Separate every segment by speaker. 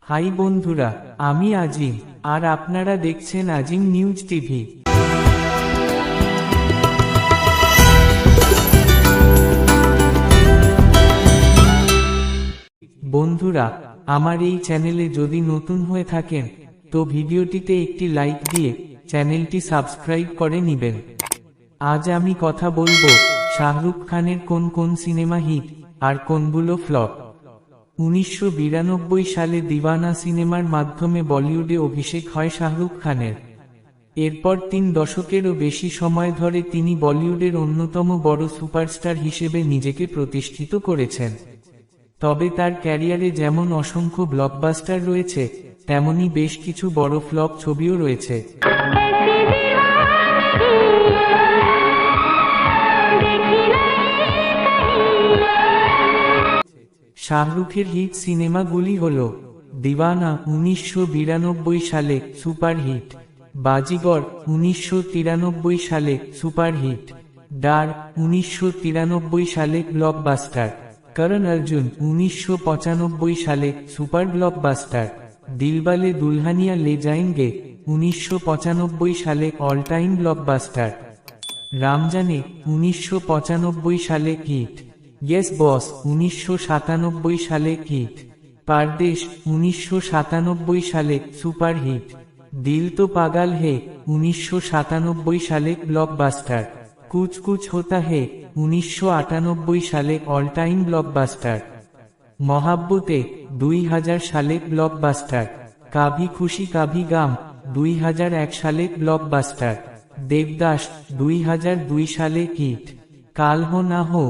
Speaker 1: High বন্ধুরা, আমি আজিম, আর আপনারা দেখছেন আজিম নিউজ টিভি। বন্ধুরা, আমার এই চ্যানেলে যদি নতুন হয়ে থাকেন তো ভিডিওটিতে একটি লাইক দিয়ে চ্যানেলটি সাবস্ক্রাইব করে নেবেন। আজ আমি কথা বলবো শাহরুখ খানের কোন কোন সিনেমা হিট আর কোনগুলো ফ্লপ। 1992 সালে দিওয়ানা সিনেমার মাধ্যমে বলিউডে অভিষেক হয় শাহরুখ খানের। এরপর 3 দশকেরও বেশি সময় ধরে তিনি বলিউডের অন্যতম বড় সুপারস্টার হিসেবে নিজেকে প্রতিষ্ঠিত করেছেন। তবে তার ক্যারিয়ারে যেমন অসংখ্য ব্লকবাস্টার রয়েছে, তেমনি বেশ কিছু বড় ফ্লপ ছবিও রয়েছে। শাহরুখের হিট সিনেমাগুলি হল দিওয়ানা 1992 সালে সুপারহিট, বাজিগর 1993 সালে সুপারহিট, ডার 1993 সালে ব্লকবাস্টার, করণ অর্জুন 1995 সালে সুপার ব্লকবাস্টার, দিলবালে দুলহানিয়া লে যায়েঙ্গে 1995 সালে অল টাইম ব্লকবাস্টার, রামজানে 1995 সালে হিট, ইয়েস বস 1997 সালে হিট, পারদেশ 1997 সালে সুপারহিট, দিল তো পাগল হে 1997 সালে ব্লকবাস্টার, কুছ কুছ হোতা হে 1998 সালে অল টাইম ব্লকবাস্টার, মহাব্বতে 2000 সালে ব্লকবাস্টার, কাভি খুশি কাভি গাম 2001 সালে ব্লকবাস্টার, দেবদাস 2002 সালে হিট, কাল হো না হো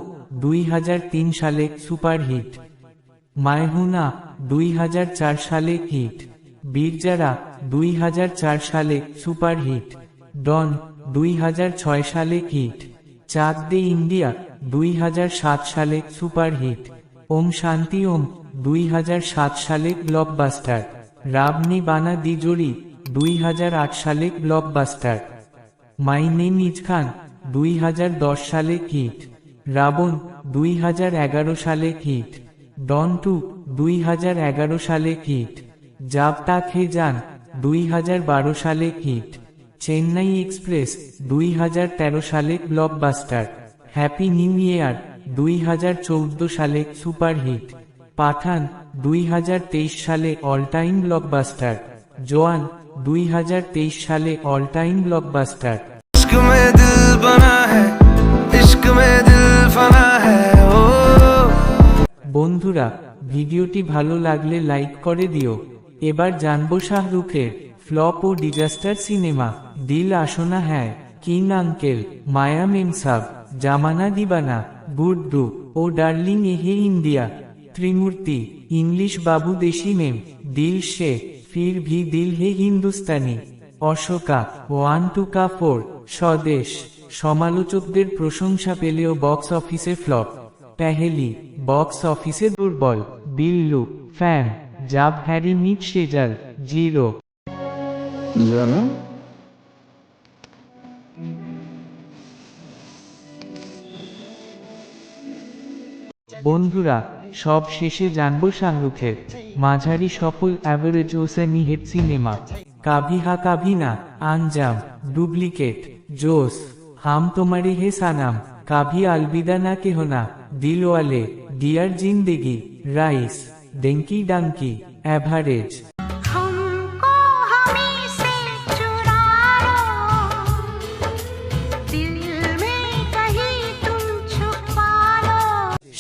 Speaker 1: 2003 সালে সুপারহিট, मैं हूं ना 2004 সালে হিট, বীরজারা 2004 সালে সুপারহিট, ডন 2006 সালে হিট, চাক দে ইন্ডিয়া 2007 সালে সুপারহিট, ওম শান্তি ওম 2007 সালে ব্লকবাস্টার, রাব নে বানা দি জোড়ি 2008 সালে ব্লকবাস্টার, মাই নেম ইজ খান 2010 সালে হিট, রাবণ 2011 সালে হিট, ডন 2 2011 সালে হিট, জাব তাক হে জান 2012 সালে হিট, চেন্নাই এক্সপ্রেস 2013 সালে ব্লকবাস্টার, হ্যাপি নিউ ইয়ার 2014 সালে সুপারহিট, পাঠান 2023 সালে অল টাইম ব্লকবাস্টার, জওয়ান 2023 সালে অল টাইম ব্লকবাস্টার।
Speaker 2: इश्क में दिल बना है, इश्क में दिल फना है ओ।
Speaker 1: বন্ধুরা, ভিডিওটি ভালো লাগলে লাইক করে দিও। এবার জানবো শাহরুখের ফ্লপ ও ডিজাস্টার সিনেমা। দিল আসনা হ্যায়, কিং আঙ্কেল, মায়া মেমসাব, জামানা দিবানা, গুড্ডু ও ডার্লিং এহে ইন্ডিয়া, ত্রিমূর্তি, ইংলিশ বাবু দেশি মেম, দিল সে ফির ভি দিল হে হিন্দুস্তানি, অশোকা, 1 2 का 4, স্বদেশ। সমালোচকদের প্রশংসা পেলেও বক্স অফিসে ফ্লপ। পেহেলি বক্স অফিসে দুর্বল। বিল্লু ফ্যান, জাব হ্যারি মিট সেজাল 0। বন্ধুরা, সব শেষে জানবো শাহরুখের মাঝারি সফল অ্যাভারেজ ও সেমি হিট সিনেমা। কাভি হা কাভি না, আঞ্জাম, ডুপ্লিকেট, জোস, হাম তোমারে হে সানাম, কাভি আলবিদা না কেহনা, দিলওয়ালে, ডিয়ার জিন্দেগি, রাইস, ডেঙ্কি ডাঙ্কি, অ্যাভারেজ।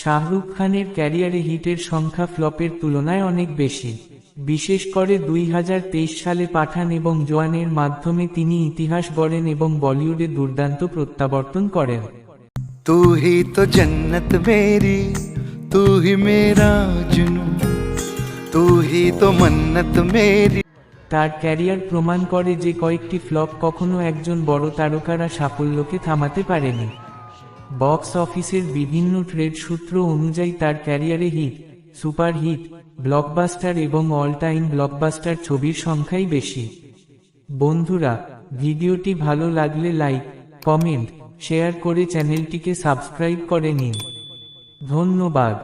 Speaker 1: শাহরুখ খানের ক্যারিয়ারে হিটের সংখ্যা ফ্লপের তুলনায় অনেক বেশি। বিশেষ করে 2023 সালে পাঠান এবং জওয়ানের মাধ্যমে তিনি ইতিহাস গড়েন এবং বলিউডে দুর্দান্ত প্রত্যাবর্তন করেন।
Speaker 2: तू ही तो जन्नत मेरी, तू ही मेरा जुनू, तू ही तो मन्नत मेरी।
Speaker 1: তার ক্যারিয়ার প্রমাণ করে যে কয়েকটি ফ্লপ কখনো একজন বড় তারকারা সাফল্যকে থামাতে পারেনি। বক্স অফিসের বিভিন্ন ট্রেড সূত্র অনুযায়ী তার ক্যারিয়ারে হিট, সুপারহিট, ব্লকবাস্টার এবং অল টাইম ব্লকবাস্টার ছবির সংখ্যাই বেশি। বন্ধুরা, ভিডিওটি ভালো লাগলে লাইক, কমেন্ট, শেয়ার করে চ্যানেলটিকে সাবস্ক্রাইব করে নিন। ধন্যবাদ।